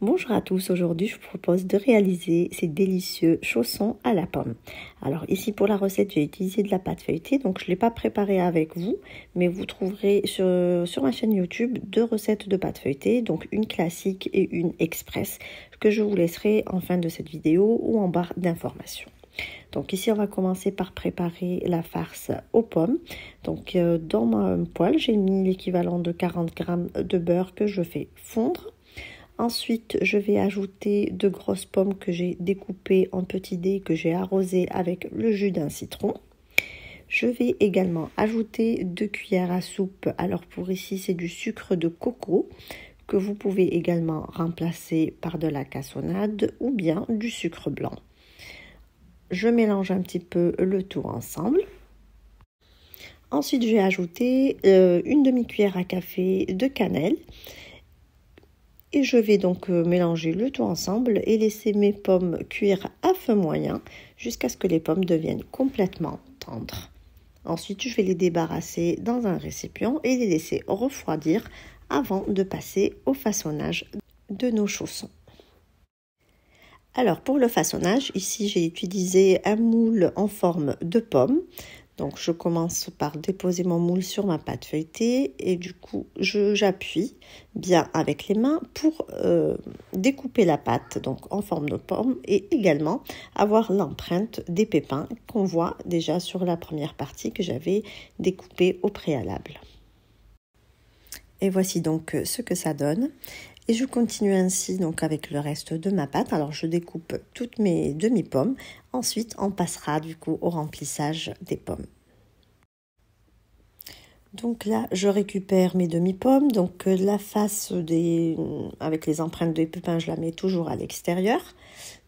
Bonjour à tous, aujourd'hui je vous propose de réaliser ces délicieux chaussons à la pomme. Alors ici pour la recette j'ai utilisé de la pâte feuilletée, donc je ne l'ai pas préparée avec vous, mais vous trouverez sur ma chaîne YouTube 2 recettes de pâte feuilletée, donc une classique et une express, que je vous laisserai en fin de cette vidéo ou en barre d'informations. Donc ici on va commencer par préparer la farce aux pommes. Donc dans ma poêle j'ai mis l'équivalent de 40 g de beurre que je fais fondre. Ensuite, je vais ajouter 2 grosses pommes que j'ai découpées en petits dés que j'ai arrosées avec le jus d'un citron. Je vais également ajouter 2 cuillères à soupe. Alors pour ici, c'est du sucre de coco que vous pouvez également remplacer par de la cassonade ou bien du sucre blanc. Je mélange un petit peu le tout ensemble. Ensuite, je vais ajouter une demi-cuillère à café de cannelle. Et je vais donc mélanger le tout ensemble et laisser mes pommes cuire à feu moyen jusqu'à ce que les pommes deviennent complètement tendres. Ensuite, je vais les débarrasser dans un récipient et les laisser refroidir avant de passer au façonnage de nos chaussons. Alors pour le façonnage, ici j'ai utilisé un moule en forme de pomme. Donc je commence par déposer mon moule sur ma pâte feuilletée et du coup j'appuie bien avec les mains pour découper la pâte donc en forme de pomme et également avoir l'empreinte des pépins qu'on voit déjà sur la première partie que j'avais découpée au préalable. Et voici donc ce que ça donne. Et je continue ainsi donc avec le reste de ma pâte. Alors je découpe toutes mes demi-pommes. Ensuite on passera du coup au remplissage des pommes. Donc là je récupère mes demi-pommes. Donc la face avec les empreintes de pépins, je la mets toujours à l'extérieur.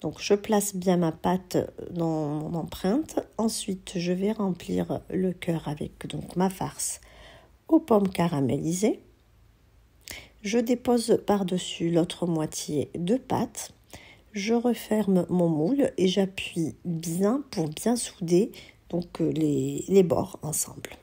Donc je place bien ma pâte dans mon empreinte. Ensuite je vais remplir le cœur avec donc ma farce aux pommes caramélisées. Je dépose par-dessus l'autre moitié de pâte. Je referme mon moule et j'appuie bien pour bien souder donc les bords ensemble.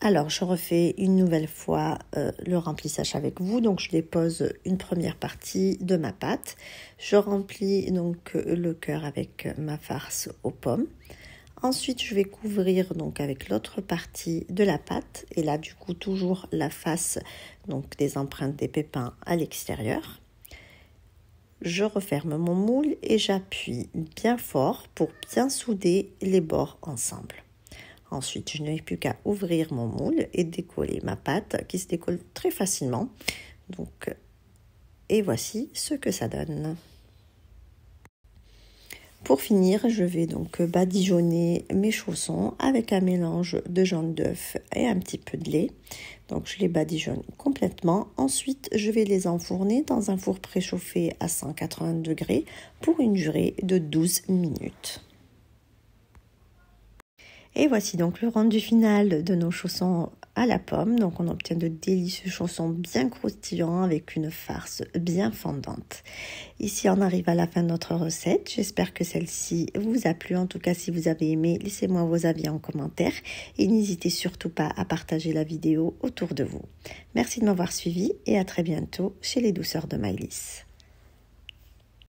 Alors je refais une nouvelle fois le remplissage avec vous. Donc je dépose une première partie de ma pâte. Je remplis donc le cœur avec ma farce aux pommes. Ensuite, je vais couvrir donc avec l'autre partie de la pâte et là du coup toujours la face donc des empreintes des pépins à l'extérieur. Je referme mon moule et j'appuie bien fort pour bien souder les bords ensemble. Ensuite, je n'ai plus qu'à ouvrir mon moule et décoller ma pâte qui se décolle très facilement. Donc, et voici ce que ça donne. Pour finir, je vais donc badigeonner mes chaussons avec un mélange de jaune d'œuf et un petit peu de lait. Donc je les badigeonne complètement. Ensuite, je vais les enfourner dans un four préchauffé à 180 degrés pour une durée de 12 minutes. Et voici donc le rendu final de nos chaussons à la pomme. Donc on obtient de délicieux chaussons bien croustillants avec une farce bien fondante. Ici on arrive à la fin de notre recette. J'espère que celle-ci vous a plu. En tout cas si vous avez aimé, laissez-moi vos avis en commentaire. Et n'hésitez surtout pas à partager la vidéo autour de vous. Merci de m'avoir suivi et à très bientôt chez les douceurs de Maëlys.